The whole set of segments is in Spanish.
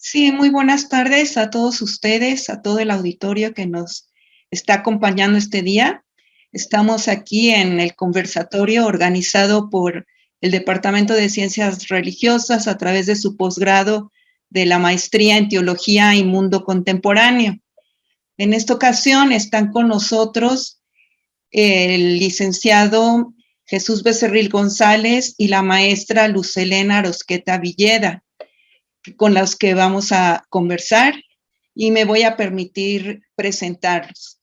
Sí, muy buenas tardes a todos ustedes, a todo el auditorio que nos está acompañando este día. Estamos aquí en el conversatorio organizado por el Departamento de Ciencias Religiosas a través de su posgrado de la maestría en Teología y Mundo Contemporáneo. En esta ocasión están con nosotros el licenciado Jesús Becerril González y la maestra Lucelena Arosqueta Villeda, con los que vamos a conversar, y me voy a permitir presentarlos.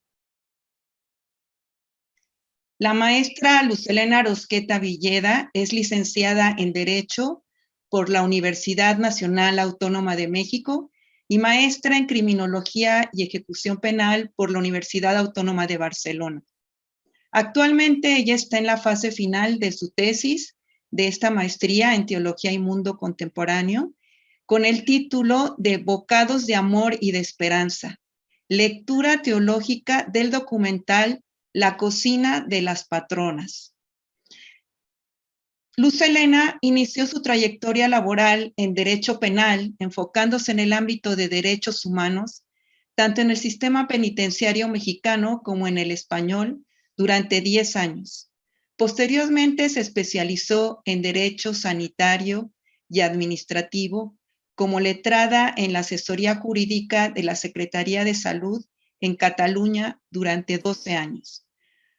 La maestra Lucelena Arosqueta Villeda es licenciada en Derecho por la Universidad Nacional Autónoma de México y maestra en Criminología y Ejecución Penal por la Universidad Autónoma de Barcelona. Actualmente ella está en la fase final de su tesis de esta maestría en Teología y Mundo Contemporáneo, con el título de Bocados de Amor y de Esperanza, lectura teológica del documental La Cocina de las Patronas. Lucelena inició su trayectoria laboral en Derecho Penal, enfocándose en el ámbito de derechos humanos, tanto en el sistema penitenciario mexicano como en el español, durante 10 años. Posteriormente se especializó en Derecho Sanitario y Administrativo, como letrada en la asesoría jurídica de la Secretaría de Salud en Cataluña durante 12 años.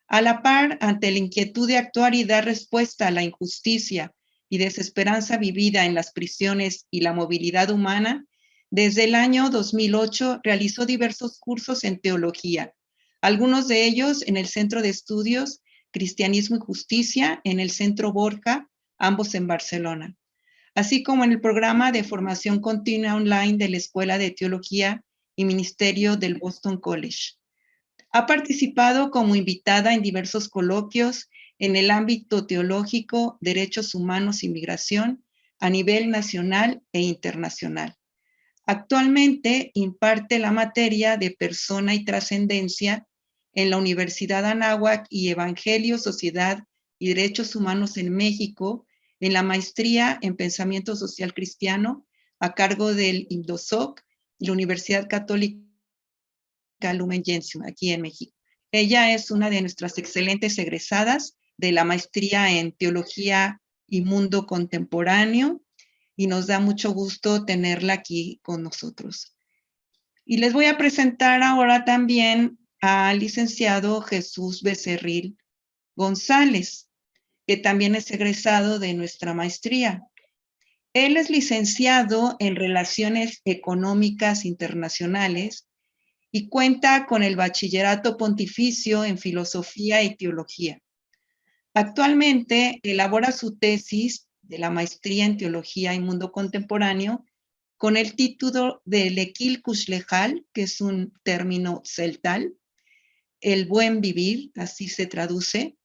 A la par, ante la inquietud de actuar y dar respuesta a la injusticia y desesperanza vivida en las prisiones y la movilidad humana, desde el año 2008 realizó diversos cursos en teología, algunos de ellos en el Centro de Estudios Cristianismo y Justicia, en el Centro Borja, ambos en Barcelona, así como en el programa de formación continua online de la Escuela de Teología y Ministerio del Boston College. Ha participado como invitada en diversos coloquios en el ámbito teológico, derechos humanos y migración a nivel nacional e internacional. Actualmente imparte la materia de persona y trascendencia en la Universidad Anáhuac y Evangelio, Sociedad y Derechos Humanos en México, en la maestría en Pensamiento Social Cristiano a cargo del INDOSOC y la Universidad Católica Lumen Gentium, aquí en México. Ella es una de nuestras excelentes egresadas de la maestría en Teología y Mundo Contemporáneo, y nos da mucho gusto tenerla aquí con nosotros. Y les voy a presentar ahora también al licenciado Jesús Becerril González, que también es egresado de nuestra maestría. Él es licenciado en Relaciones Económicas Internacionales y cuenta con el Bachillerato Pontificio en Filosofía y Teología. Actualmente elabora su tesis de la maestría en Teología y Mundo Contemporáneo con el título de Lequil Cuxlejal, que es un término celtal, el buen vivir, así se traduce,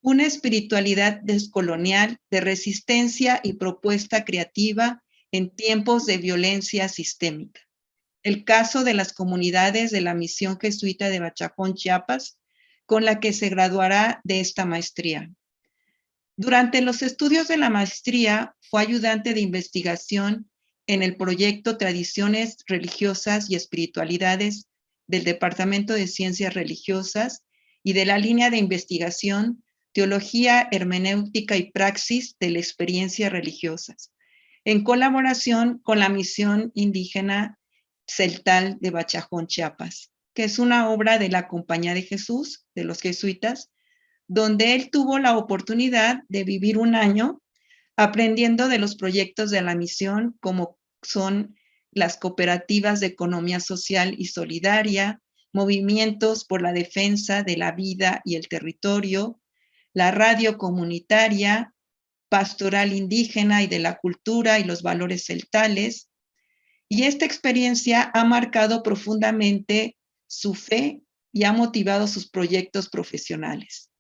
una espiritualidad descolonial de resistencia y propuesta creativa en tiempos de violencia sistémica. El caso de las comunidades de la misión jesuita de Bachajón, Chiapas, con la que se graduará de esta maestría. Durante los estudios de la maestría fue ayudante de investigación en el proyecto Tradiciones Religiosas y Espiritualidades del Departamento de Ciencias Religiosas y de la línea de investigación Teología, Hermenéutica y Praxis de la Experiencia Religiosas, en colaboración con la misión indígena celtal de Bachajón, Chiapas, que es una obra de la Compañía de Jesús, de los jesuitas, donde él tuvo la oportunidad de vivir un año aprendiendo de los proyectos de la misión, como son las cooperativas de economía social y solidaria, movimientos por la defensa de la vida y el territorio, la radio comunitaria, pastoral indígena y de la cultura y los valores celtales. Y esta experiencia ha marcado profundamente su fe y ha motivado sus proyectos profesionales.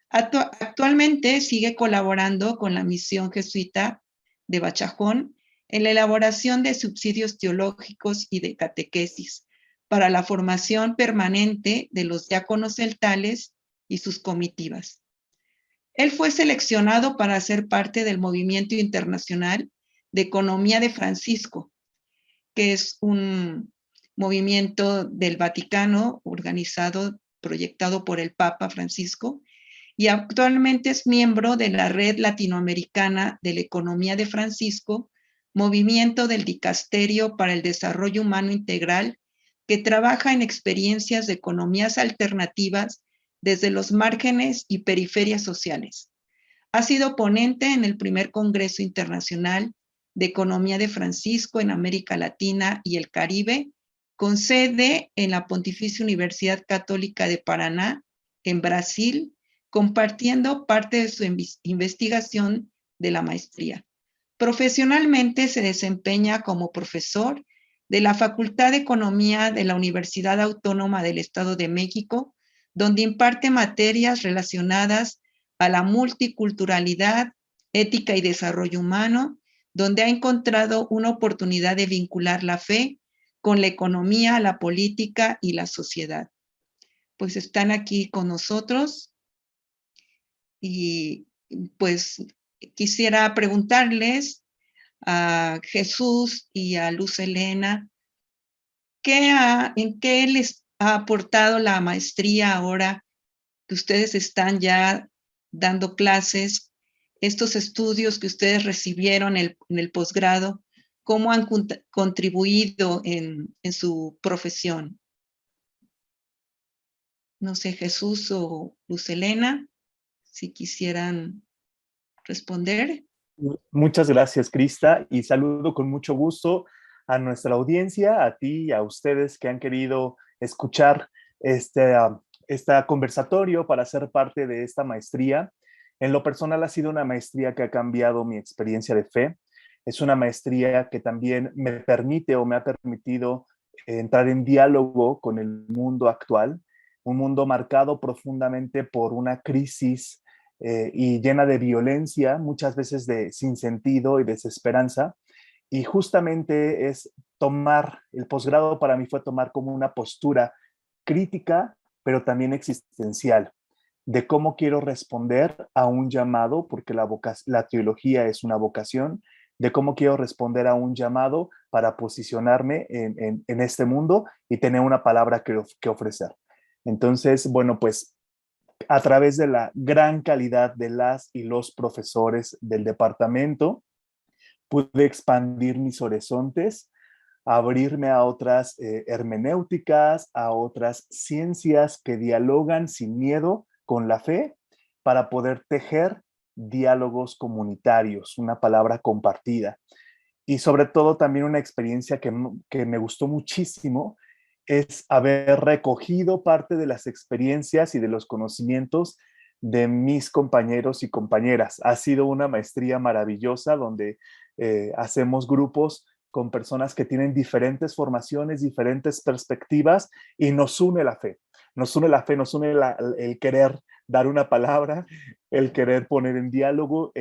Actualmente sigue colaborando con la misión jesuita de Bachajón en la elaboración de subsidios teológicos y de catequesis para la formación permanente de los diáconos celtales y sus comitivas. Él fue seleccionado para ser parte del movimiento internacional de economía de Francisco, que es un movimiento del Vaticano organizado, proyectado por el Papa Francisco, y actualmente es miembro de la Red Latinoamericana de la Economía de Francisco, movimiento del Dicasterio para el Desarrollo Humano Integral, que trabaja en experiencias de economías alternativas desde los márgenes y periferias sociales. Ha sido ponente en el primer Congreso Internacional de Economía de Francisco en América Latina y el Caribe, con sede en la Pontificia Universidad Católica de Paraná, en Brasil, compartiendo parte de su investigación de la maestría. Profesionalmente se desempeña como profesor de la Facultad de Economía de la Universidad Autónoma del Estado de México, donde imparte materias relacionadas a la multiculturalidad, ética y desarrollo humano, donde ha encontrado una oportunidad de vincular la fe con la economía, la política y la sociedad. Pues están aquí con nosotros y pues quisiera preguntarles a Jesús y a Luz Helena, ¿en qué les ha aportado la maestría ahora que ustedes están ya dando clases, estos estudios que ustedes recibieron en el posgrado, cómo han contribuido en su profesión? No sé, Jesús o Luz Helena, si quisieran responder. Muchas gracias, Crista, y saludo con mucho gusto a nuestra audiencia, a ti y a ustedes que han querido escuchar este conversatorio para ser parte de esta maestría. En lo personal ha sido una maestría que ha cambiado mi experiencia de fe. Es una maestría que también me permite o me ha permitido entrar en diálogo con el mundo actual, un mundo marcado profundamente por una crisis y llena de violencia, muchas veces de sinsentido y desesperanza. Y justamente es tomar, el posgrado para mí fue tomar como una postura crítica, pero también existencial, de cómo quiero responder a un llamado, porque la teología es una vocación, de cómo quiero responder a un llamado para posicionarme en este mundo y tener una palabra que ofrecer. Entonces, bueno, pues a través de la gran calidad de las y los profesores del departamento, pude expandir mis horizontes, abrirme a otras hermenéuticas, a otras ciencias que dialogan sin miedo con la fe para poder tejer diálogos comunitarios, una palabra compartida. Y sobre todo también una experiencia que me gustó muchísimo es haber recogido parte de las experiencias y de los conocimientos de mis compañeros y compañeras. Ha sido una maestría maravillosa donde hacemos grupos con personas que tienen diferentes formaciones, diferentes perspectivas y nos une la fe. Nos une la fe, nos une el querer dar una palabra, el querer poner en diálogo,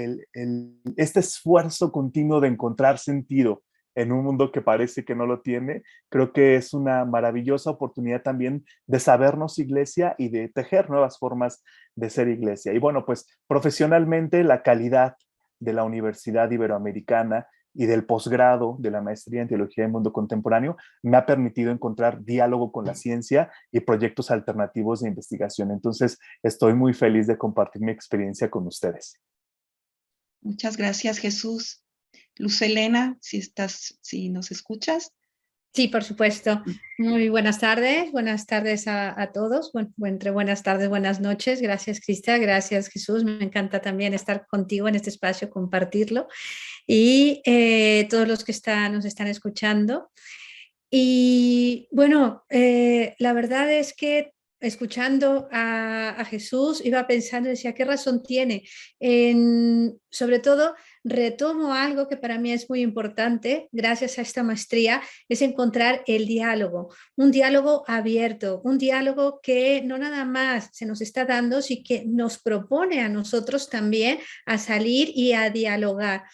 este esfuerzo continuo de encontrar sentido en un mundo que parece que no lo tiene. Creo que es una maravillosa oportunidad también de sabernos iglesia y de tejer nuevas formas de ser iglesia. Y bueno, pues profesionalmente la calidad de la Universidad Iberoamericana y del posgrado de la maestría en Teología del Mundo Contemporáneo me ha permitido encontrar diálogo con la ciencia y proyectos alternativos de investigación. Entonces, estoy muy feliz de compartir mi experiencia con ustedes. Muchas gracias, Jesús. Luz Helena, si nos escuchas. Sí, por supuesto. Muy buenas tardes a todos. Entre buenas tardes, buenas noches. Gracias, Crista, gracias, Jesús. Me encanta también estar contigo en este espacio, compartirlo. Y todos los que nos están escuchando. Y bueno, la verdad es que escuchando a Jesús iba pensando, decía, ¿qué razón tiene? Sobre todo, retomo algo que para mí es muy importante, gracias a esta maestría, es encontrar el diálogo, un diálogo abierto, un diálogo que no nada más se nos está dando, sino que nos propone a nosotros también a salir y a dialogar.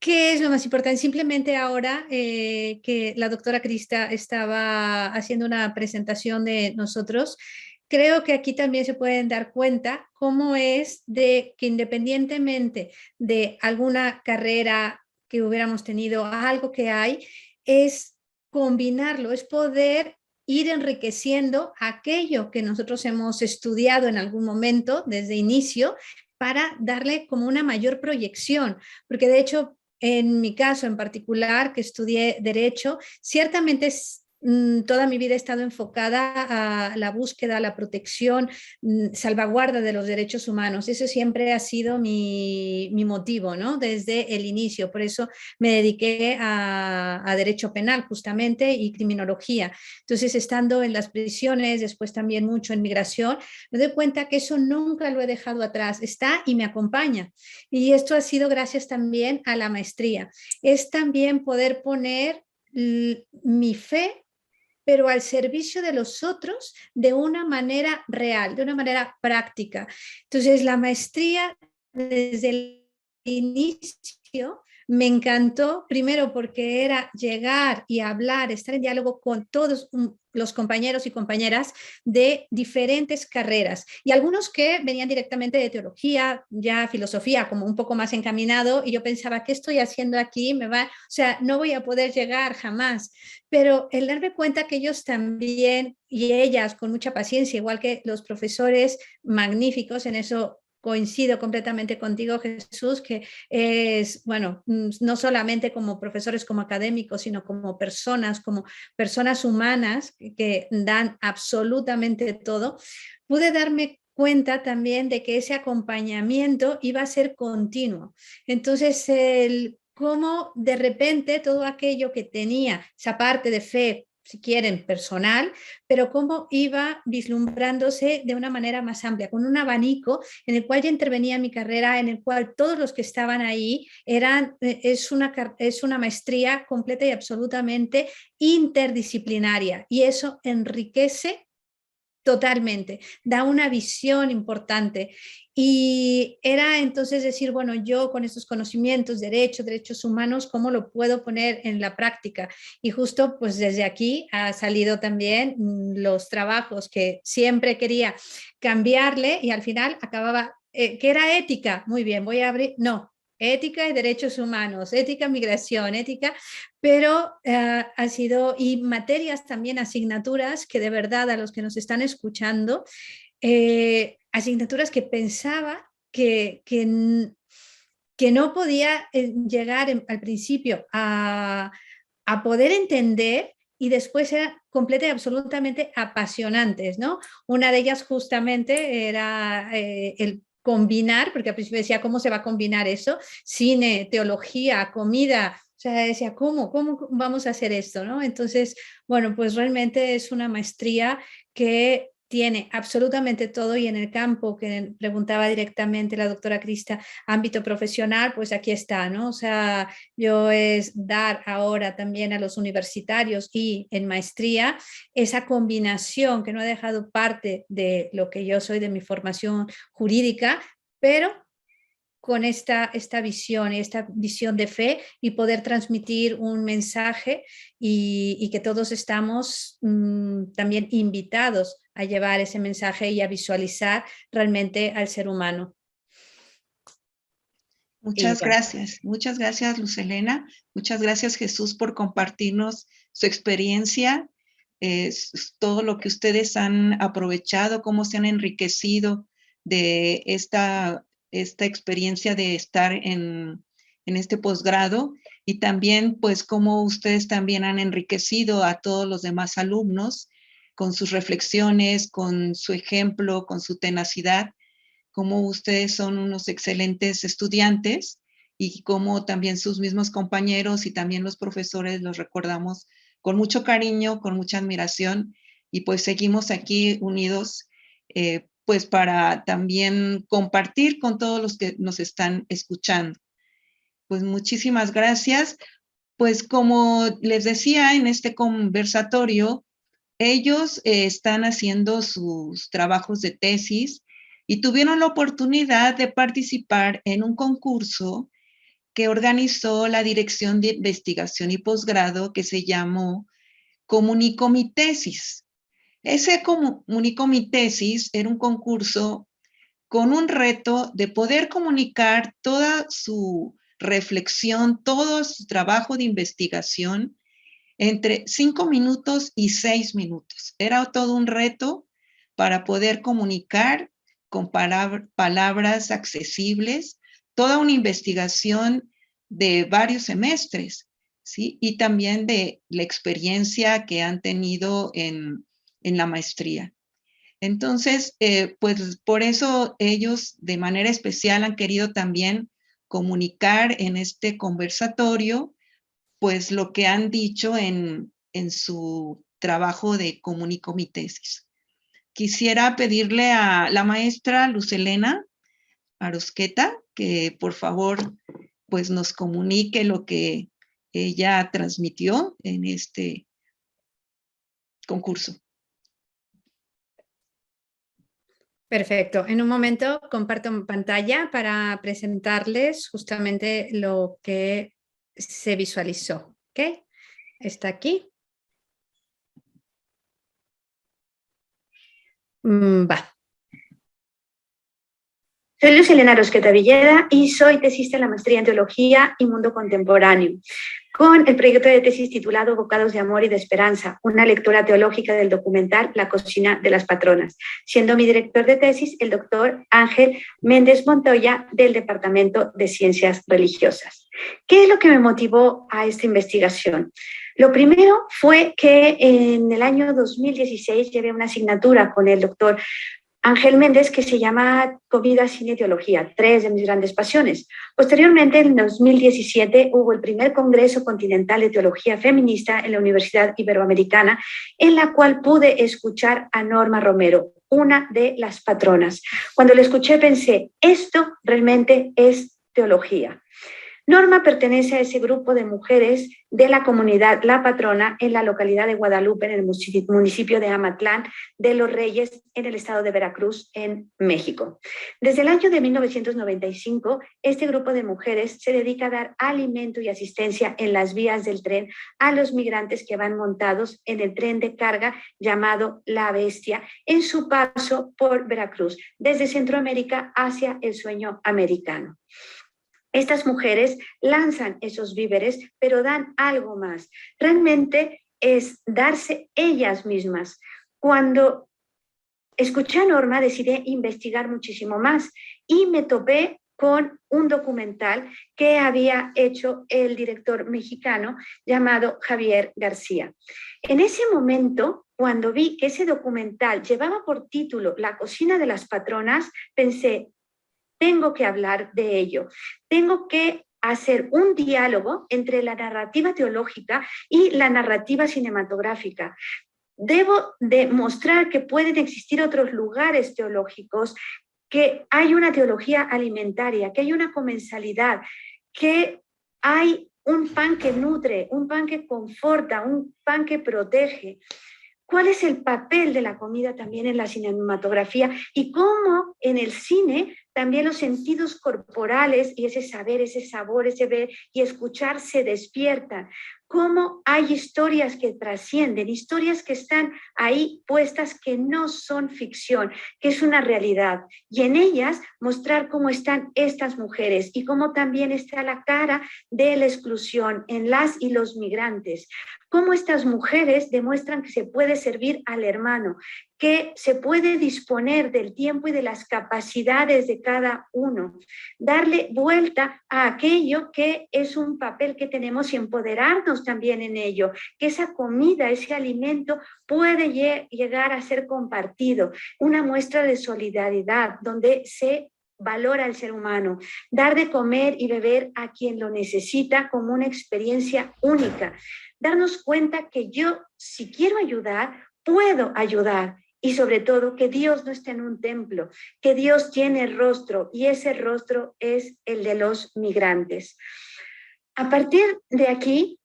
¿Qué es lo más importante? Simplemente ahora que la doctora Crista estaba haciendo una presentación de nosotros, creo que aquí también se pueden dar cuenta cómo es de que independientemente de alguna carrera que hubiéramos tenido, algo que hay, es combinarlo, es poder ir enriqueciendo aquello que nosotros hemos estudiado en algún momento desde inicio para darle como una mayor proyección, porque de hecho en mi caso en particular, que estudié Derecho, ciertamente toda mi vida he estado enfocada a la búsqueda, la protección, salvaguarda de los derechos humanos. Eso siempre ha sido mi motivo, ¿no? Desde el inicio. Por eso me dediqué a derecho penal justamente y criminología. Entonces, estando en las prisiones, después también mucho en migración, me doy cuenta que eso nunca lo he dejado atrás. Está y me acompaña. Y esto ha sido gracias también a la maestría. Es también poder poner mi fe, pero al servicio de los otros de una manera real, de una manera práctica. Entonces, la maestría desde el inicio me encantó, primero porque era llegar y hablar, estar en diálogo con todos los compañeros y compañeras de diferentes carreras y algunos que venían directamente de teología, ya filosofía, como un poco más encaminado, y yo pensaba, ¿qué estoy haciendo aquí? O sea, no voy a poder llegar jamás. Pero el darme cuenta que ellos también, y ellas con mucha paciencia, igual que los profesores magníficos, en eso coincido completamente contigo, Jesús, que es, bueno, no solamente como profesores, como académicos, sino como personas humanas que dan absolutamente todo, pude darme cuenta también de que ese acompañamiento iba a ser continuo. Entonces, cómo de repente todo aquello que tenía, esa parte de fe, si quieren, personal, pero cómo iba vislumbrándose de una manera más amplia, con un abanico en el cual ya intervenía mi carrera, en el cual todos los que estaban ahí es una maestría completa y absolutamente interdisciplinaria, y eso enriquece totalmente, da una visión importante. Y era entonces decir, bueno, yo con estos conocimientos, derechos humanos, ¿cómo lo puedo poner en la práctica? Y justo pues desde aquí ha salido también los trabajos que siempre quería cambiarle y al final acababa, que era ética, muy bien, voy a abrir, no, ética y derechos humanos, ética, migración, ética, pero ha sido, y materias también, asignaturas que de verdad a los que nos están escuchando, asignaturas que pensaba que no podía llegar al principio a poder entender y después eran completa y absolutamente apasionantes, ¿no? Una de ellas justamente era el combinar, porque al principio decía, ¿cómo se va a combinar eso? Cine, teología, comida. O sea, decía, ¿cómo vamos a hacer esto? ¿No? Entonces, bueno, pues realmente es una maestría que tiene absolutamente todo y en el campo que preguntaba directamente la doctora Crista, ámbito profesional, pues aquí está, ¿no? O sea, yo es dar ahora también a los universitarios y en maestría esa combinación que no ha dejado parte de lo que yo soy de mi formación jurídica, pero con esta visión y esta visión de fe y poder transmitir un mensaje y que todos estamos también invitados a llevar ese mensaje y a visualizar realmente al ser humano. Muchas gracias Luz Helena, muchas gracias Jesús por compartirnos su experiencia, todo lo que ustedes han aprovechado, cómo se han enriquecido de esta experiencia de estar en este posgrado y también pues cómo ustedes también han enriquecido a todos los demás alumnos con sus reflexiones, con su ejemplo, con su tenacidad, cómo ustedes son unos excelentes estudiantes y cómo también sus mismos compañeros y también los profesores los recordamos con mucho cariño, con mucha admiración y pues seguimos aquí unidos pues para también compartir con todos los que nos están escuchando. Pues muchísimas gracias. Pues como les decía en este conversatorio, ellos están haciendo sus trabajos de tesis y tuvieron la oportunidad de participar en un concurso que organizó la Dirección de Investigación y Posgrado que se llamó Comunico mi tesis. Ese Comunico mi tesis era un concurso con un reto de poder comunicar toda su reflexión, todo su trabajo de investigación entre 5 minutos y 6 minutos. Era todo un reto para poder comunicar con palabras accesibles, toda una investigación de varios semestres, ¿sí? Y también de la experiencia que han tenido en la maestría. Entonces, pues por eso ellos de manera especial han querido también comunicar en este conversatorio, pues lo que han dicho en su trabajo de Comunico mi tesis. Quisiera pedirle a la maestra Luz Helena Arosqueta que por favor pues nos comunique lo que ella transmitió en este concurso. Perfecto. En un momento comparto pantalla para presentarles justamente lo que se visualizó. ¿Ok? Está aquí. Va. Soy Luz Helena Arosqueta Villeda y soy tesista en la maestría en Teología y Mundo Contemporáneo, con el proyecto de tesis titulado Bocados de Amor y de Esperanza, una lectura teológica del documental La Cocina de las Patronas, siendo mi director de tesis el doctor Ángel Méndez Montoya del Departamento de Ciencias Religiosas. ¿Qué es lo que me motivó a esta investigación? Lo primero fue que en el año 2016 llevé una asignatura con el doctor Ángel Méndez que se llama Comida, Cine y Teología, 3 de mis grandes pasiones. Posteriormente, en 2017, hubo el primer Congreso Continental de Teología Feminista en la Universidad Iberoamericana, en la cual pude escuchar a Norma Romero, una de las patronas. Cuando la escuché pensé, esto realmente es teología. Norma pertenece a ese grupo de mujeres de la comunidad La Patrona en la localidad de Guadalupe, en el municipio de Amatlán de los Reyes, en el estado de Veracruz, en México. Desde el año de 1995, este grupo de mujeres se dedica a dar alimento y asistencia en las vías del tren a los migrantes que van montados en el tren de carga llamado La Bestia, en su paso por Veracruz, desde Centroamérica hacia el sueño americano. Estas mujeres lanzan esos víveres, pero dan algo más. Realmente es darse ellas mismas. Cuando escuché a Norma, decidí investigar muchísimo más y me topé con un documental que había hecho el director mexicano llamado Javier García. En ese momento, cuando vi que ese documental llevaba por título La Cocina de las Patronas, pensé, tengo que hablar de ello. Tengo que hacer un diálogo entre la narrativa teológica y la narrativa cinematográfica. Debo demostrar que pueden existir otros lugares teológicos, que hay una teología alimentaria, que hay una comensalidad, que hay un pan que nutre, un pan que conforta, un pan que protege. ¿Cuál es el papel de la comida también en la cinematografía? Y cómo en el cine también los sentidos corporales y ese saber, ese sabor, ese ver y escuchar se despiertan. Cómo hay historias que trascienden, historias que están ahí puestas que no son ficción, que es una realidad. Y en ellas mostrar cómo están estas mujeres y cómo también está la cara de la exclusión en las y los migrantes. Cómo estas mujeres demuestran que se puede servir al hermano, que se puede disponer del tiempo y de las capacidades de cada uno, darle vuelta a aquello que es un papel que tenemos y empoderarnos también en ello, que esa comida, ese alimento puede llegar a ser compartido, una muestra de solidaridad donde se valora al ser humano, dar de comer y beber a quien lo necesita como una experiencia única, darnos cuenta que yo, si quiero ayudar, puedo ayudar. Y sobre todo que Dios no está en un templo, que Dios tiene rostro y ese rostro es el de los migrantes. A partir de aquí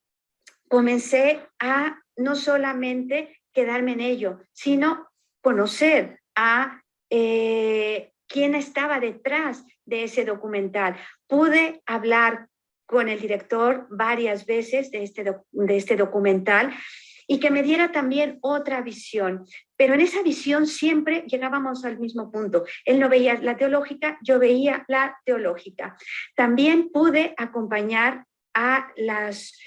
comencé a no solamente quedarme en ello, sino conocer a quién estaba detrás de ese documental. Pude hablar con el director varias veces de este documental y que me diera también otra visión. Pero en esa visión siempre llegábamos al mismo punto. Él no veía la teológica, yo veía la teológica. También pude acompañar a las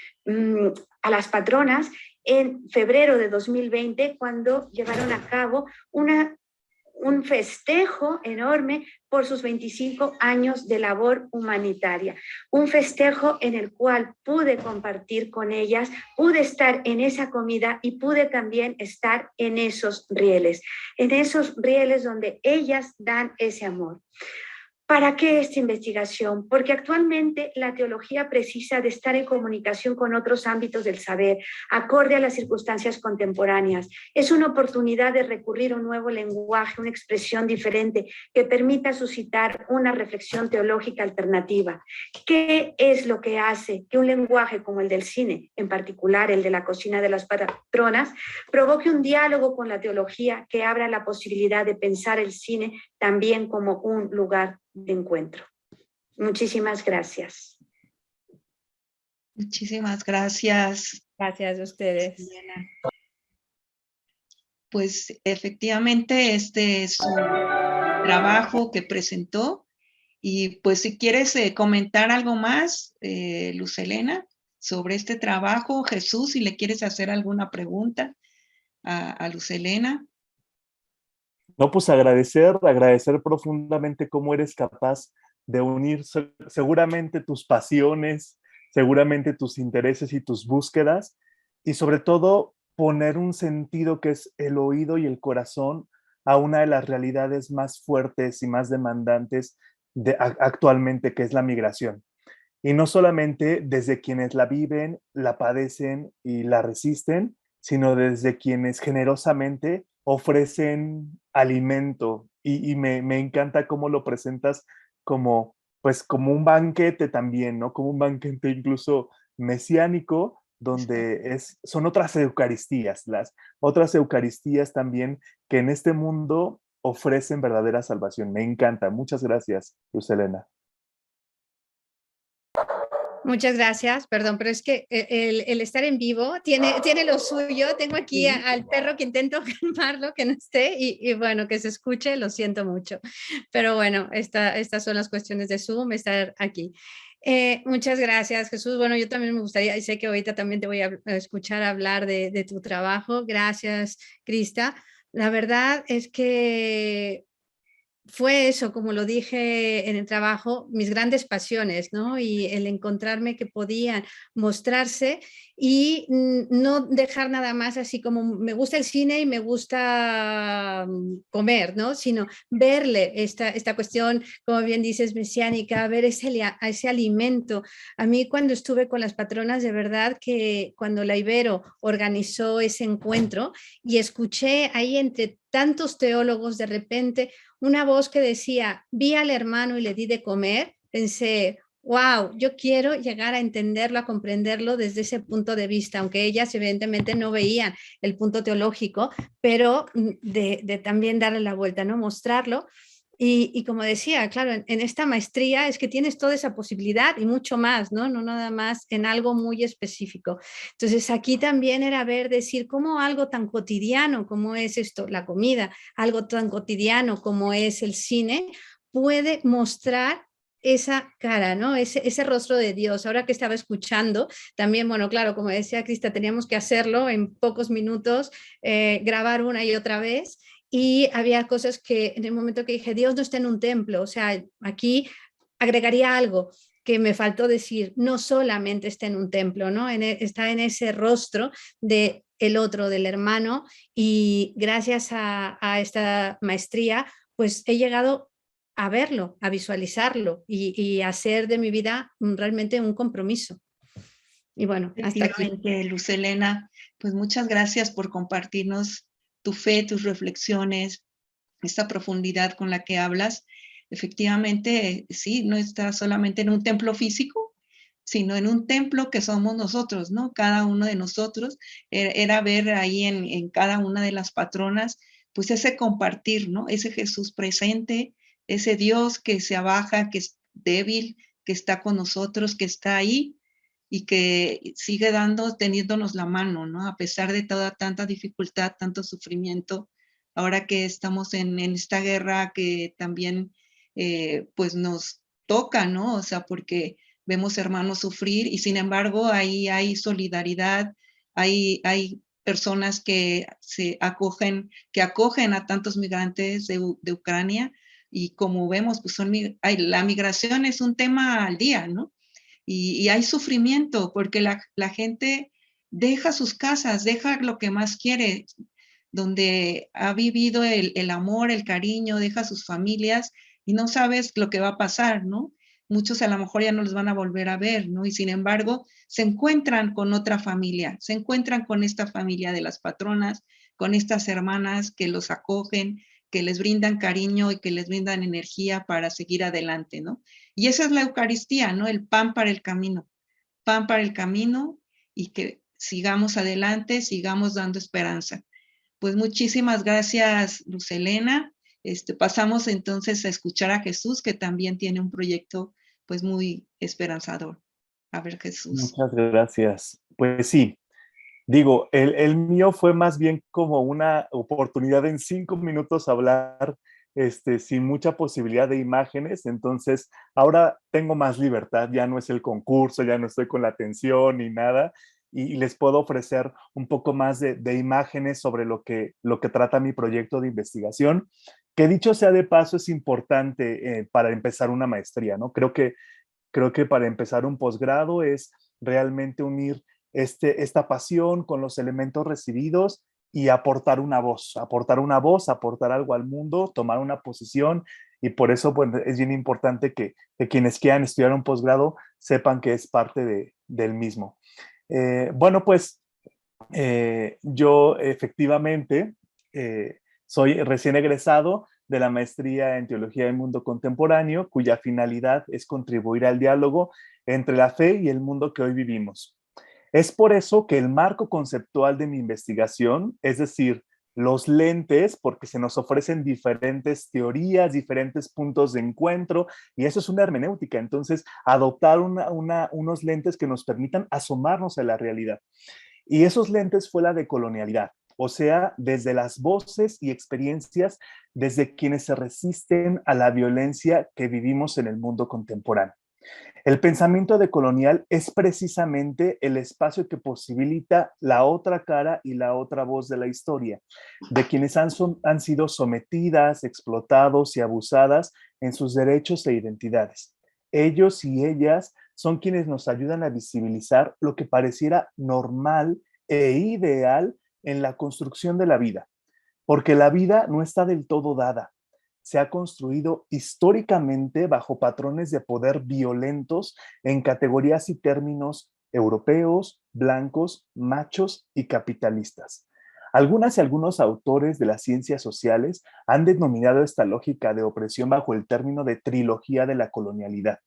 a las patronas en febrero de 2020, cuando llevaron a cabo un festejo enorme por sus 25 años de labor humanitaria. Un festejo en el cual pude compartir con ellas, pude estar en esa comida y pude también estar en esos rieles donde ellas dan ese amor. ¿Para qué esta investigación? Porque actualmente la teología precisa de estar en comunicación con otros ámbitos del saber, acorde a las circunstancias contemporáneas. Es una oportunidad de recurrir a un nuevo lenguaje, una expresión diferente que permita suscitar una reflexión teológica alternativa. ¿Qué es lo que hace que un lenguaje como el del cine, en particular el de la cocina de las patronas, provoque un diálogo con la teología que abra la posibilidad de pensar el cine también como un lugar de encuentro? Muchísimas gracias. Muchísimas gracias. Gracias a ustedes. Elena. Pues efectivamente este es un trabajo que presentó y pues si quieres comentar algo más, Luz Helena, sobre este trabajo, Jesús, si le quieres hacer alguna pregunta a Luz Helena. No, pues agradecer profundamente cómo eres capaz de unir seguramente tus pasiones, seguramente tus intereses y tus búsquedas, y sobre todo poner un sentido que es el oído y el corazón a una de las realidades más fuertes y más demandantes actualmente, que es la migración. Y no solamente desde quienes la viven, la padecen y la resisten, sino desde quienes generosamente ofrecen alimento. Y me encanta cómo lo presentas como, pues, como un banquete también, ¿no? Como un banquete incluso mesiánico, donde son otras eucaristías, las otras eucaristías también que en este mundo ofrecen verdadera salvación. Me encanta. Muchas gracias, Luz Helena. Muchas gracias, perdón, pero es que el estar en vivo tiene lo suyo. Tengo aquí al perro que intento calmarlo, que no esté, y bueno, que se escuche, lo siento mucho. Pero bueno, estas son las cuestiones de Zoom, estar aquí. Muchas gracias, Jesús. Bueno, yo también me gustaría, y sé que ahorita también te voy a escuchar hablar de tu trabajo. Gracias, Crista. La verdad es que fue eso, como lo dije en el trabajo, mis grandes pasiones, ¿no? Y el encontrarme que podían mostrarse y no dejar nada más así como me gusta el cine y me gusta comer, ¿no? Sino verle esta cuestión, como bien dices, mesiánica, ver ese alimento. A mí cuando estuve con las patronas, de verdad que cuando la Ibero organizó ese encuentro y escuché ahí entre tantos teólogos de repente una voz que decía, vi al hermano y le di de comer, pensé, wow, yo quiero llegar a entenderlo, a comprenderlo desde ese punto de vista, aunque ellas evidentemente no veían el punto teológico, pero de también darle la vuelta, ¿no? Mostrarlo. Y como decía, claro, en esta maestría es que tienes toda esa posibilidad y mucho más, ¿no? No nada más en algo muy específico. Entonces aquí también era ver, decir, cómo algo tan cotidiano como es esto, la comida, algo tan cotidiano como es el cine, puede mostrar esa cara, ¿no? Ese rostro de Dios. Ahora que estaba escuchando, también, bueno, claro, como decía Crista, teníamos que hacerlo en pocos minutos, grabar una y otra vez. Y había cosas que en el momento que dije, Dios no está en un templo, o sea, aquí agregaría algo que me faltó decir, no solamente está en un templo, ¿no? Está en ese rostro de el otro, del hermano, y gracias a esta maestría, pues he llegado a verlo, a visualizarlo y a hacer de mi vida realmente un compromiso. Y bueno, hasta aquí. Luz Helena, pues muchas gracias por compartirnos tu fe, tus reflexiones, esta profundidad con la que hablas. Efectivamente, sí, no está solamente en un templo físico, sino en un templo que somos nosotros, ¿no? Cada uno de nosotros. Era ver ahí en cada una de las patronas, pues ese compartir, ¿no? Ese Jesús presente, ese Dios que se abaja, que es débil, que está con nosotros, que está ahí y que sigue teniéndonos la mano, ¿no? A pesar de toda tanta dificultad, tanto sufrimiento, ahora que estamos en esta guerra que también pues nos toca, ¿no? O sea, porque vemos hermanos sufrir y sin embargo ahí hay solidaridad, hay personas que acogen a tantos migrantes de Ucrania y como vemos, pues la migración es un tema al día, ¿no? Y hay sufrimiento porque la gente deja sus casas, deja lo que más quiere, donde ha vivido el amor, el cariño, deja sus familias y no sabes lo que va a pasar, ¿no? Muchos a lo mejor ya no los van a volver a ver, ¿no? Y sin embargo, se encuentran con otra familia, se encuentran con esta familia de las patronas, con estas hermanas que los acogen, que les brindan cariño y que les brindan energía para seguir adelante, ¿no? Y esa es la Eucaristía, ¿no? El pan para el camino y que sigamos adelante, sigamos dando esperanza. Pues muchísimas gracias, Luz Helena. Pasamos entonces a escuchar a Jesús, que también tiene un proyecto pues muy esperanzador. A ver, Jesús. Muchas gracias. Pues sí, digo, el mío fue más bien como una oportunidad en 5 minutos hablar sin mucha posibilidad de imágenes, entonces ahora tengo más libertad, ya no es el concurso, ya no estoy con la atención ni nada, y les puedo ofrecer un poco más de imágenes sobre lo que trata mi proyecto de investigación, que dicho sea de paso es importante para empezar una maestría, ¿no? Creo que para empezar un posgrado es realmente unir esta pasión con los elementos recibidos y aportar una voz, aportar algo al mundo, tomar una posición, y por eso pues, es bien importante que quienes quieran estudiar un posgrado sepan que es parte del mismo. Bueno, pues yo efectivamente soy recién egresado de la maestría en Teología del Mundo Contemporáneo, cuya finalidad es contribuir al diálogo entre la fe y el mundo que hoy vivimos. Es por eso que el marco conceptual de mi investigación, es decir, los lentes, porque se nos ofrecen diferentes teorías, diferentes puntos de encuentro, y eso es una hermenéutica. Entonces, adoptar unos lentes que nos permitan asomarnos a la realidad. Y esos lentes fue la decolonialidad, o sea, desde las voces y experiencias, desde quienes se resisten a la violencia que vivimos en el mundo contemporáneo. El pensamiento decolonial es precisamente el espacio que posibilita la otra cara y la otra voz de la historia, de quienes han sido sometidas, explotados y abusadas en sus derechos e identidades. Ellos y ellas son quienes nos ayudan a visibilizar lo que pareciera normal e ideal en la construcción de la vida, porque la vida no está del todo dada. Se ha construido históricamente bajo patrones de poder violentos en categorías y términos europeos, blancos, machos y capitalistas. Algunas y algunos autores de las ciencias sociales han denominado esta lógica de opresión bajo el término de trilogía de la colonialidad.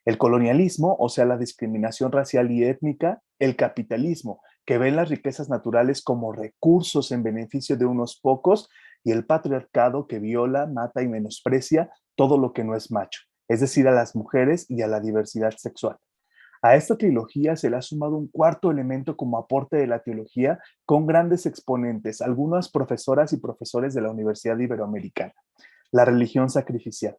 El colonialismo, o sea, la discriminación racial y étnica; el capitalismo, que ve las riquezas naturales como recursos en beneficio de unos pocos; y el patriarcado, que viola, mata y menosprecia todo lo que no es macho, es decir, a las mujeres y a la diversidad sexual. A esta trilogía se le ha sumado un cuarto elemento como aporte de la teología, con grandes exponentes, algunas profesoras y profesores de la Universidad Iberoamericana: la religión sacrificial.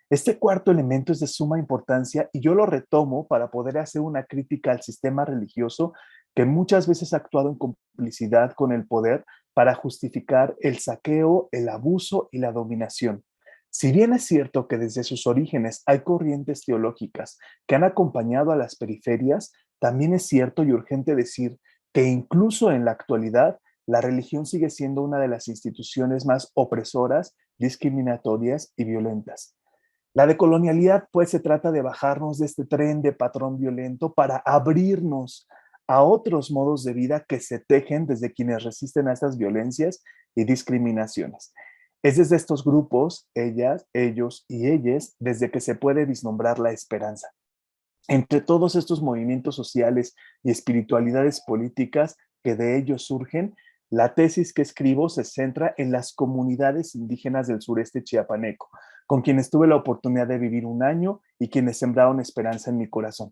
Este cuarto elemento es de suma importancia y yo lo retomo para poder hacer una crítica al sistema religioso que muchas veces ha actuado en complicidad con el poder para justificar el saqueo, el abuso y la dominación. Si bien es cierto que desde sus orígenes hay corrientes teológicas que han acompañado a las periferias, también es cierto y urgente decir que incluso en la actualidad la religión sigue siendo una de las instituciones más opresoras, discriminatorias y violentas. La decolonialidad, pues, se trata de bajarnos de este tren de patrón violento para abrirnos a otros modos de vida que se tejen desde quienes resisten a estas violencias y discriminaciones. Es desde estos grupos, ellas, ellos y ellas, desde que se puede vislumbrar la esperanza. Entre todos estos movimientos sociales y espiritualidades políticas que de ellos surgen, la tesis que escribo se centra en las comunidades indígenas del sureste chiapaneco, con quienes tuve la oportunidad de vivir un año y quienes sembraron esperanza en mi corazón.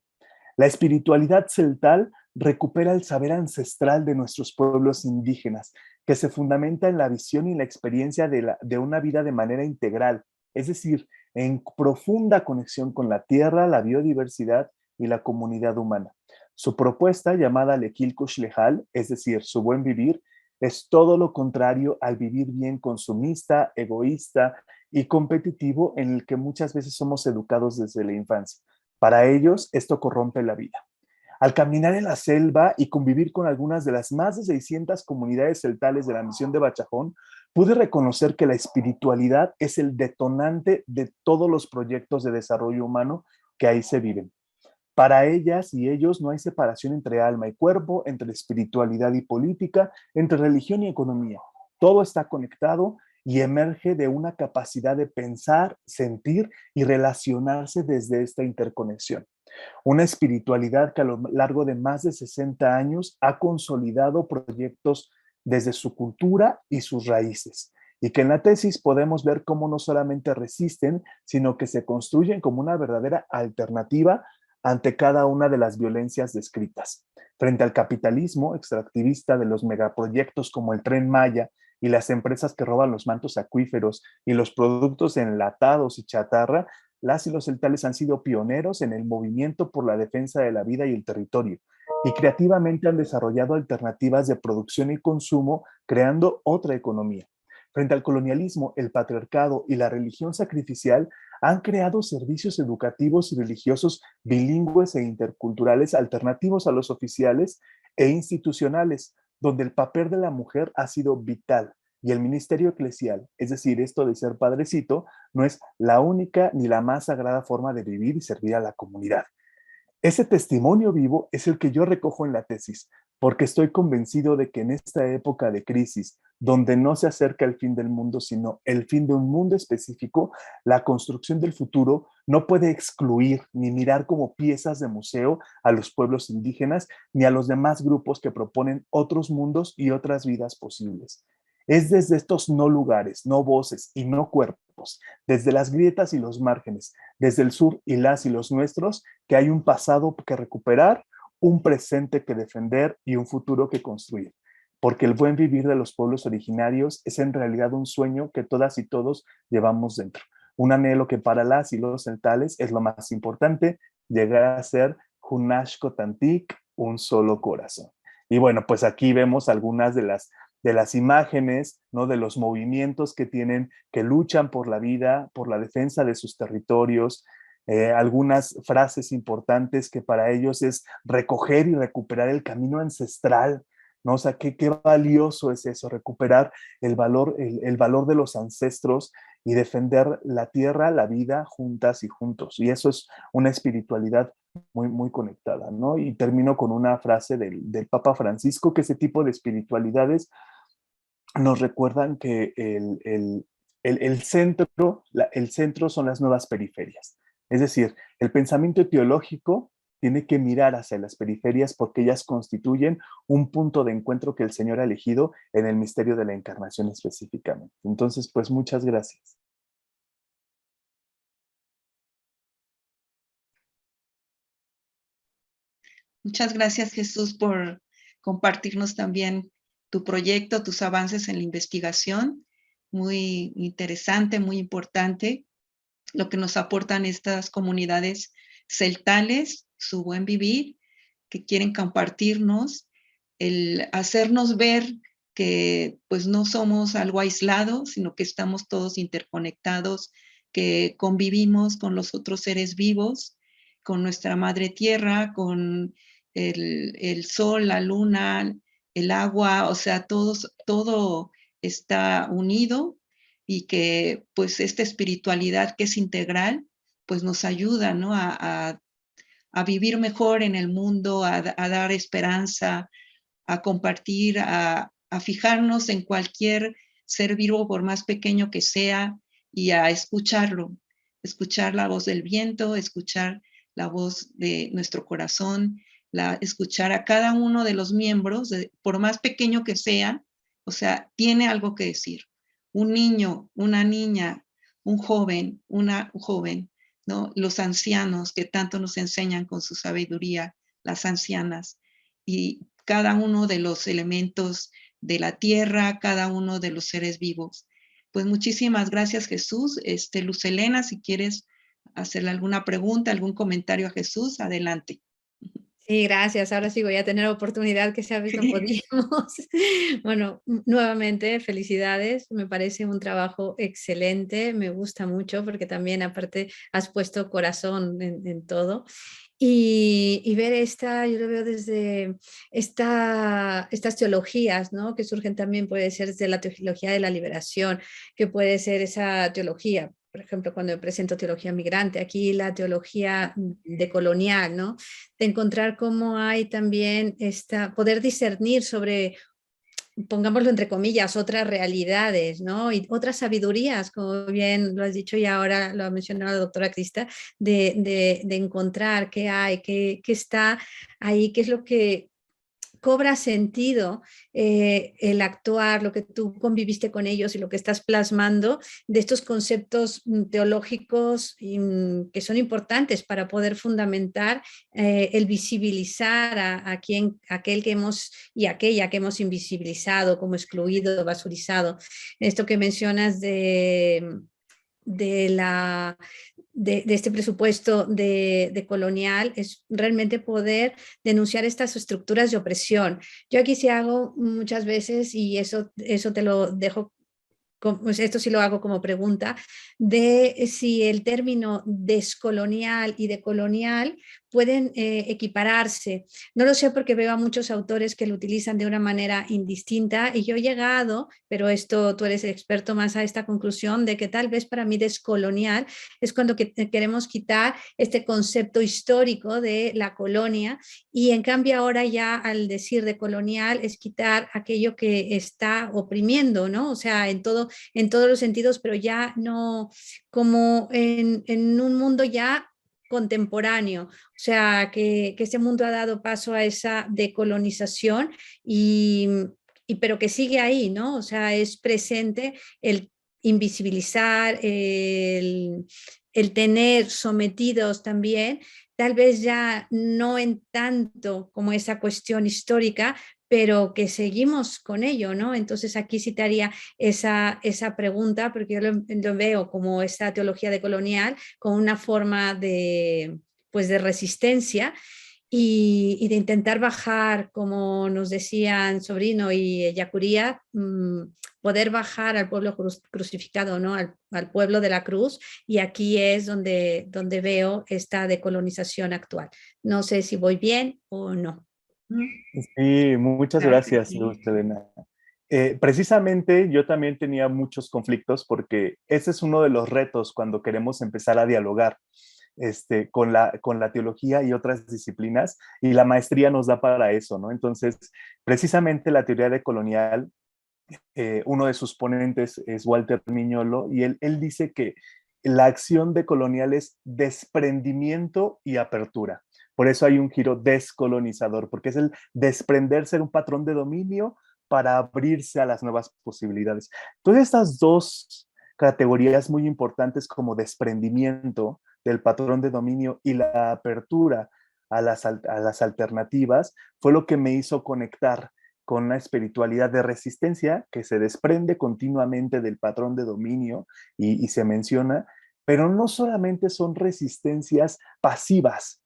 La espiritualidad celtal recupera el saber ancestral de nuestros pueblos indígenas, que se fundamenta en la visión y la experiencia de una vida de manera integral, es decir, en profunda conexión con la tierra, la biodiversidad y la comunidad humana. Su propuesta, llamada Lequilcush Lejal, es decir, su buen vivir, es todo lo contrario al vivir bien consumista, egoísta y competitivo en el que muchas veces somos educados desde la infancia. Para ellos, esto corrompe la vida. Al caminar en la selva y convivir con algunas de las más de 600 comunidades celtales de la misión de Bachajón, pude reconocer que la espiritualidad es el detonante de todos los proyectos de desarrollo humano que ahí se viven. Para ellas y ellos no hay separación entre alma y cuerpo, entre espiritualidad y política, entre religión y economía. Todo está conectado y emerge de una capacidad de pensar, sentir y relacionarse desde esta interconexión. Una espiritualidad que a lo largo de más de 60 años ha consolidado proyectos desde su cultura y sus raíces, y que en la tesis podemos ver cómo no solamente resisten, sino que se construyen como una verdadera alternativa ante cada una de las violencias descritas. Frente al capitalismo extractivista de los megaproyectos como el Tren Maya y las empresas que roban los mantos acuíferos y los productos enlatados y chatarra, las y los celtales han sido pioneros en el movimiento por la defensa de la vida y el territorio, y creativamente han desarrollado alternativas de producción y consumo, creando otra economía. Frente al colonialismo, el patriarcado y la religión sacrificial han creado servicios educativos y religiosos bilingües e interculturales alternativos a los oficiales e institucionales, donde el papel de la mujer ha sido vital. Y el ministerio eclesial, es decir, esto de ser padrecito, no es la única ni la más sagrada forma de vivir y servir a la comunidad. Ese testimonio vivo es el que yo recojo en la tesis, porque estoy convencido de que en esta época de crisis, donde no se acerca el fin del mundo, sino el fin de un mundo específico, la construcción del futuro no puede excluir ni mirar como piezas de museo a los pueblos indígenas ni a los demás grupos que proponen otros mundos y otras vidas posibles. Es desde estos no lugares, no voces y no cuerpos, desde las grietas y los márgenes, desde el sur y las y los nuestros, que hay un pasado que recuperar, un presente que defender y un futuro que construir. Porque el buen vivir de los pueblos originarios es en realidad un sueño que todas y todos llevamos dentro. Un anhelo que para las y los celtales es lo más importante, llegar a ser Hunashko Tantik, un solo corazón. Y bueno, pues aquí vemos algunas de las imágenes, ¿no? De los movimientos que tienen, que luchan por la vida, por la defensa de sus territorios, algunas frases importantes que para ellos es recoger y recuperar el camino ancestral, ¿no? O sea, qué valioso es eso, recuperar el valor de los ancestros y defender la tierra, la vida, juntas y juntos. Y eso es una espiritualidad muy, muy conectada, ¿no? Y termino con una frase del Papa Francisco, que ese tipo de espiritualidades nos recuerdan que el centro son las nuevas periferias. Es decir, el pensamiento teológico tiene que mirar hacia las periferias porque ellas constituyen un punto de encuentro que el Señor ha elegido en el misterio de la encarnación específicamente. Entonces, pues muchas gracias. Muchas gracias, Jesús, por compartirnos también tu proyecto, tus avances en la investigación. Muy interesante, muy importante lo que nos aportan estas comunidades celtales, su buen vivir, que quieren compartirnos, el hacernos ver que pues no somos algo aislado, sino que estamos todos interconectados, que convivimos con los otros seres vivos, con nuestra madre tierra, con el sol, la luna, el agua, o sea, todo está unido y que pues esta espiritualidad que es integral, pues nos ayuda, ¿no? A vivir mejor en el mundo, a dar esperanza, a compartir, a fijarnos en cualquier ser vivo, por más pequeño que sea, y a escucharlo, escuchar la voz del viento, escuchar la voz de nuestro corazón, escuchar a cada uno de los miembros, por más pequeño que sea, o sea, tiene algo que decir. Un niño, una niña, un joven, un joven, ¿no? Los ancianos que tanto nos enseñan con su sabiduría, las ancianas, y cada uno de los elementos de la tierra, cada uno de los seres vivos. Pues muchísimas gracias, Jesús. Luz Helena, si quieres hacerle alguna pregunta, algún comentario a Jesús, adelante. Sí, gracias. Ahora sí voy a tener oportunidad que esa vez no podíamos. Bueno, nuevamente, felicidades. Me parece un trabajo excelente. Me gusta mucho porque también aparte has puesto corazón en todo. Y ver yo lo veo desde estas teologías, ¿no? Que surgen también, puede ser desde la teología de la liberación, que puede ser esa teología, por ejemplo, cuando yo presento teología migrante, aquí la teología decolonial, ¿no? De encontrar cómo hay también poder discernir sobre, pongámoslo entre comillas, otras realidades, ¿no? Y otras sabidurías, como bien lo has dicho y ahora lo ha mencionado la doctora Crista, de encontrar qué hay, qué está ahí, qué es lo que cobra sentido el actuar, lo que tú conviviste con ellos y lo que estás plasmando de estos conceptos teológicos que son importantes para poder fundamentar el visibilizar a aquel que hemos y aquella que hemos invisibilizado, como excluido, basurizado. Esto que mencionas de este presupuesto de colonial es realmente poder denunciar estas estructuras de opresión. Yo aquí sí hago muchas veces, y eso te lo dejo, pues esto sí lo hago como pregunta, de si el término descolonial y decolonial pueden equipararse. No lo sé porque veo a muchos autores que lo utilizan de una manera indistinta y yo he llegado, pero tú eres el experto más a esta conclusión de que tal vez para mí descolonial es cuando queremos quitar este concepto histórico de la colonia y en cambio ahora ya al decir decolonial es quitar aquello que está oprimiendo, ¿no? O sea, en todos los sentidos, pero ya no como en un mundo ya contemporáneo, o sea, que ese mundo ha dado paso a esa decolonización pero que sigue ahí, ¿no? O sea, es presente el invisibilizar, el tener sometidos también, tal vez ya no en tanto como esa cuestión histórica, pero que seguimos con ello, ¿no? Entonces aquí sí te haría esa pregunta, porque yo lo veo como esta teología decolonial, como una forma pues de resistencia y de intentar bajar, como nos decían Sobrino y Yacuría, poder bajar al pueblo crucificado, ¿no? Al pueblo de la cruz, y aquí es donde veo esta decolonización actual. No sé si voy bien o no. Sí, muchas gracias, Luz Elena. Precisamente yo también tenía muchos conflictos porque ese es uno de los retos cuando queremos empezar a dialogar con la teología y otras disciplinas, y la maestría nos da para eso, ¿no? Entonces, precisamente la teoría decolonial, uno de sus ponentes es Walter Miñolo, y él dice que la acción decolonial es desprendimiento y apertura. Por eso hay un giro descolonizador, porque es el desprenderse de un patrón de dominio para abrirse a las nuevas posibilidades. Entonces, estas dos categorías muy importantes como desprendimiento del patrón de dominio y la apertura a las alternativas fue lo que me hizo conectar con una espiritualidad de resistencia que se desprende continuamente del patrón de dominio y se menciona, pero no solamente son resistencias pasivas,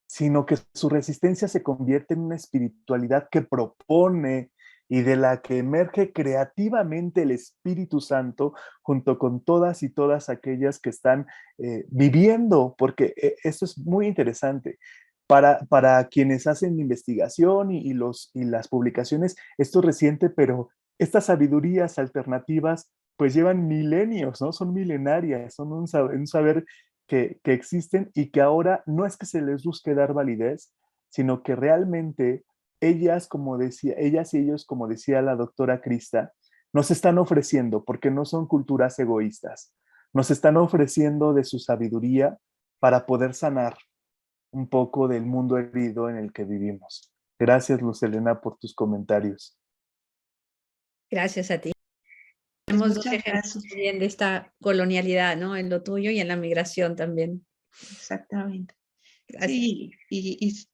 sino que su resistencia se convierte en una espiritualidad que propone y de la que emerge creativamente el Espíritu Santo junto con todas y todas aquellas que están viviendo, porque esto es muy interesante. Para quienes hacen investigación y las publicaciones, esto es reciente, pero estas sabidurías alternativas pues llevan milenios, ¿no? Son milenarias, son un saber que existen y que ahora no es que se les busque dar validez, sino que realmente ellas y ellos, como decía la doctora Crista, nos están ofreciendo, porque no son culturas egoístas, nos están ofreciendo de su sabiduría para poder sanar un poco del mundo herido en el que vivimos. Gracias, Luz Elena, por tus comentarios. Gracias a ti. Tenemos dos ejemplos también de esta colonialidad, ¿no? En lo tuyo y en la migración también. Exactamente. Gracias. Sí,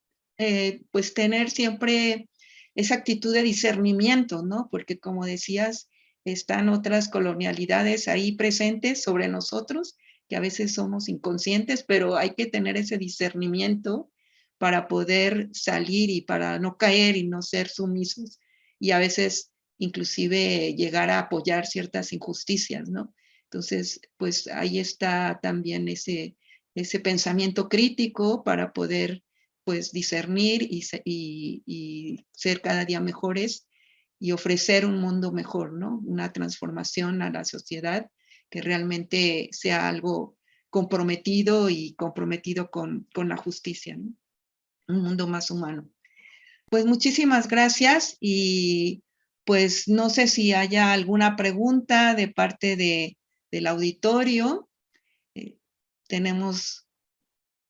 pues tener siempre esa actitud de discernimiento, ¿no? Porque como decías, están otras colonialidades ahí presentes sobre nosotros que a veces somos inconscientes, pero hay que tener ese discernimiento para poder salir y para no caer y no ser sumisos y a veces inclusive llegar a apoyar ciertas injusticias, ¿no? Entonces, pues ahí está también ese pensamiento crítico para poder pues discernir y ser cada día mejores y ofrecer un mundo mejor, ¿no? Una transformación a la sociedad que realmente sea algo comprometido y comprometido con la justicia, ¿no? Un mundo más humano. Pues muchísimas gracias y pues no sé si haya alguna pregunta de parte del auditorio. Tenemos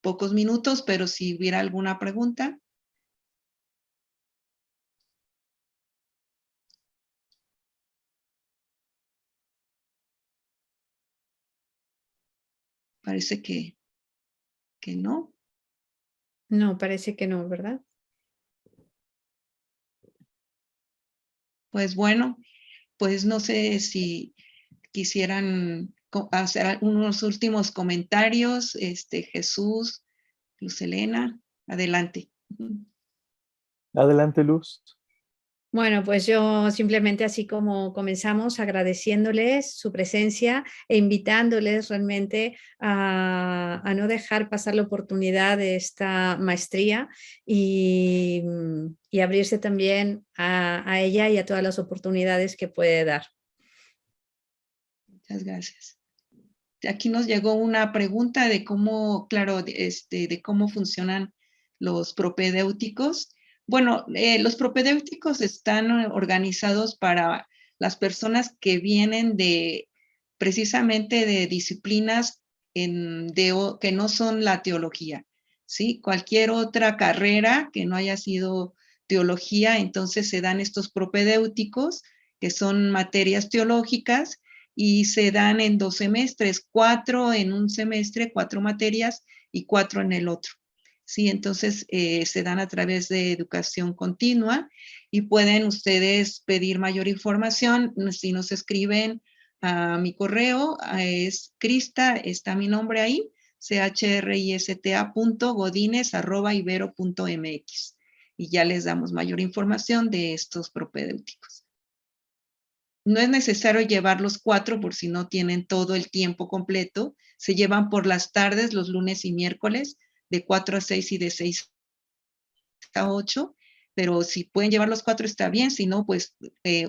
pocos minutos, pero si hubiera alguna pregunta. Parece que no. No, parece que no, ¿verdad? Pues bueno, pues no sé si quisieran hacer unos últimos comentarios, Jesús, Luz Helena, adelante. Adelante, Luz. Bueno, pues yo simplemente así como comenzamos agradeciéndoles su presencia e invitándoles realmente a no dejar pasar la oportunidad de esta maestría y abrirse también a ella y a todas las oportunidades que puede dar. Muchas gracias. Aquí nos llegó una pregunta de cómo, claro, de cómo funcionan los propedéuticos. Bueno, los propedéuticos están organizados para las personas que vienen precisamente de disciplinas que no son la teología, ¿sí? Cualquier otra carrera que no haya sido teología, entonces se dan estos propedéuticos, que son materias teológicas, y se dan en 2 semestres, 4 en un semestre, 4 materias y 4 en el otro. Sí, entonces se dan a través de educación continua y pueden ustedes pedir mayor información si nos escriben a mi correo, es Crista, está mi nombre ahí, christa.godinez@ibero.mx y ya les damos mayor información de estos propedéuticos. No es necesario llevar los 4 por si no tienen todo el tiempo completo. Se llevan por las tardes, los lunes y miércoles, de 4 a 6 y de 6 a 8. Pero si pueden llevar los 4 está bien, si no, pues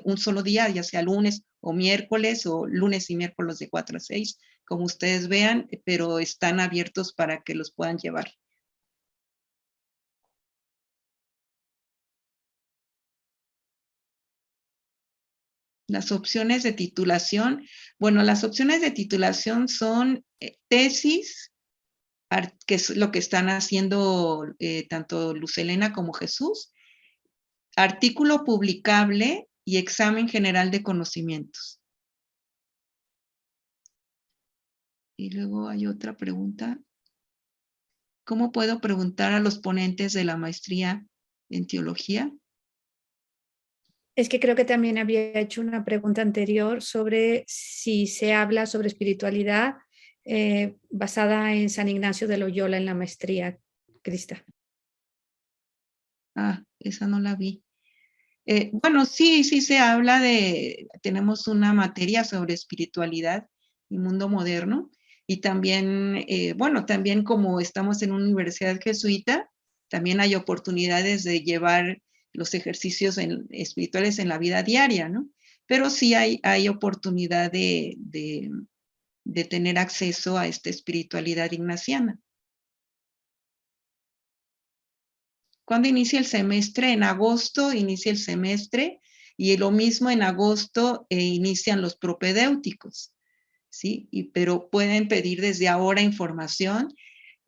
un solo día, ya sea lunes o lunes y miércoles de 4 a 6, como ustedes vean, pero están abiertos para que los puedan llevar. Las opciones de titulación, bueno, las opciones de titulación son tesis, que es lo que están haciendo tanto Luz Helena como Jesús, artículo publicable y examen general de conocimientos. Y luego hay otra pregunta. ¿Cómo puedo preguntar a los ponentes de la maestría en teología? Es que creo que también había hecho una pregunta anterior sobre si se habla sobre espiritualidad basada en San Ignacio de Loyola en la maestría, Crista. Ah, esa no la vi. Bueno, sí se habla tenemos una materia sobre espiritualidad y mundo moderno, y también, bueno, también como estamos en una universidad jesuita, también hay oportunidades de llevar los ejercicios espirituales en la vida diaria, ¿no? Pero sí hay oportunidad de tener acceso a esta espiritualidad ignaciana. ¿Cuándo inicia el semestre? En agosto inicia el semestre y lo mismo en agosto inician los propedéuticos, ¿sí? Pero pueden pedir desde ahora información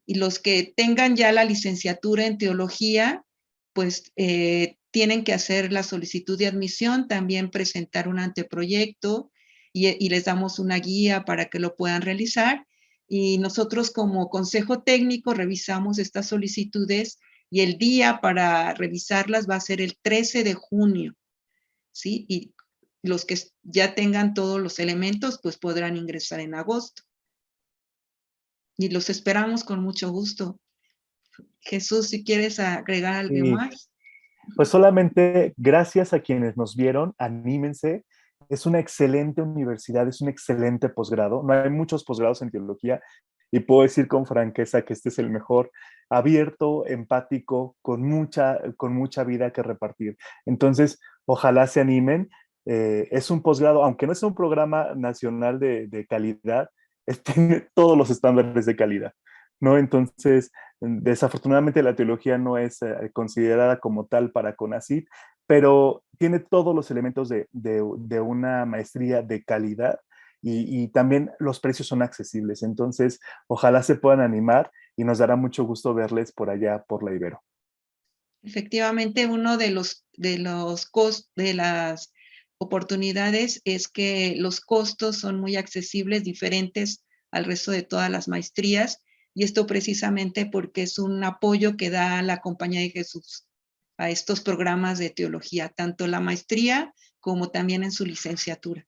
y los que tengan ya la licenciatura en teología, pues tienen que hacer la solicitud de admisión, también presentar un anteproyecto y les damos una guía para que lo puedan realizar. Y nosotros como consejo técnico revisamos estas solicitudes y el día para revisarlas va a ser el 13 de junio, ¿sí? Y los que ya tengan todos los elementos, pues podrán ingresar en agosto. y los esperamos con mucho gusto. Jesús, si quieres agregar algo Sí. más. Pues solamente gracias a quienes nos vieron, anímense. Es una excelente universidad, es un excelente posgrado. No hay muchos posgrados en teología y puedo decir con franqueza que este es el mejor, abierto, empático, con mucha vida que repartir. Entonces, ojalá se animen. Es un posgrado, aunque no es un programa nacional de calidad, tiene todos los estándares de calidad, ¿no? Entonces, desafortunadamente la teología no es considerada como tal para CONACYT, pero tiene todos los elementos de una maestría de calidad y también los precios son accesibles. Entonces, ojalá se puedan animar y nos dará mucho gusto verles por allá, por la Ibero. Efectivamente, uno de las oportunidades es que los costos son muy accesibles, diferentes al resto de todas las maestrías, y esto precisamente porque es un apoyo que da la Compañía de Jesús a estos programas de teología, tanto la maestría como también en su licenciatura.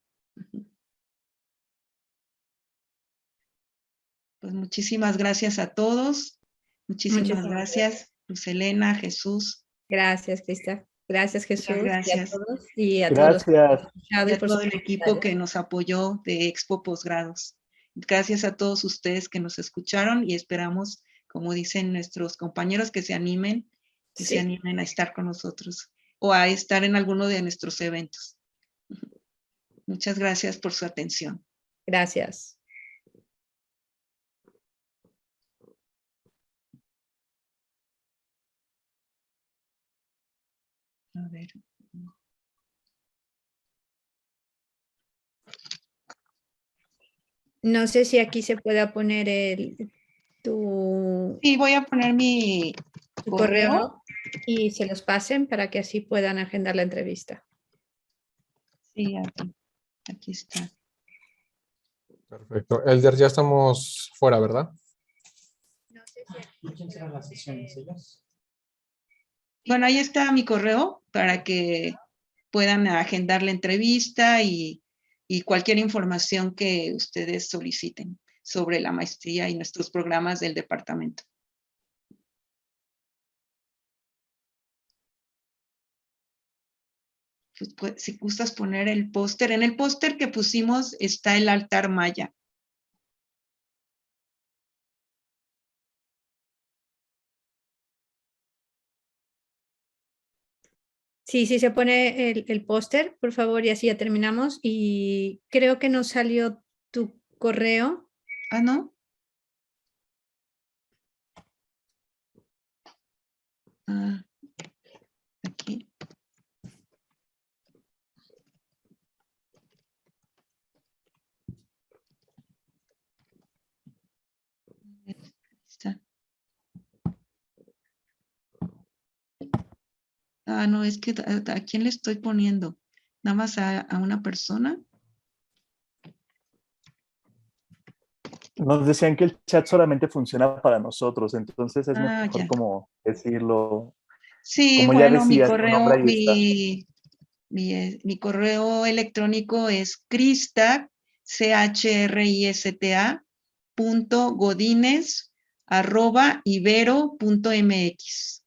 Pues muchísimas gracias a todos. Muchísimas gracias, Luz Helena, Jesús. Gracias, Crista. Gracias, Jesús. Gracias. Y a todos. Y a Gracias. todos los que han escuchado Y a por todo sus el equipo comentarios. que nos apoyó de Expo Posgrados. Gracias a todos ustedes que nos escucharon y esperamos, como dicen nuestros compañeros, que se animen a estar con nosotros o a estar en alguno de nuestros eventos. Muchas gracias por su atención. Gracias. A ver. No sé si aquí se pueda poner tu Sí, voy a poner mi correo y se los pasen para que así puedan agendar la entrevista. Sí, aquí está. Perfecto. Elder, ya estamos fuera, ¿verdad? No sé si aquí ¿Quién serán las sesiones ellas? Bueno, ahí está mi correo para que puedan agendar la entrevista y cualquier información que ustedes soliciten sobre la maestría y nuestros programas del departamento. Pues, si gustas poner el póster, en el póster que pusimos está el altar maya. Sí, sí se pone el póster, por favor, y así ya terminamos. Y creo que nos salió tu correo. Ah, ¿no? Ah, aquí. Está. Ah, no, es que ¿a quién le estoy poniendo? ¿Nada más a una persona? Nos decían que el chat solamente funciona para nosotros, entonces es Ah, mejor ya. como decirlo. Sí, Como ya bueno, mi decías, tu nombre correo, ahí está. mi correo electrónico es crista, CHRISTA, .godines@ibero.mx.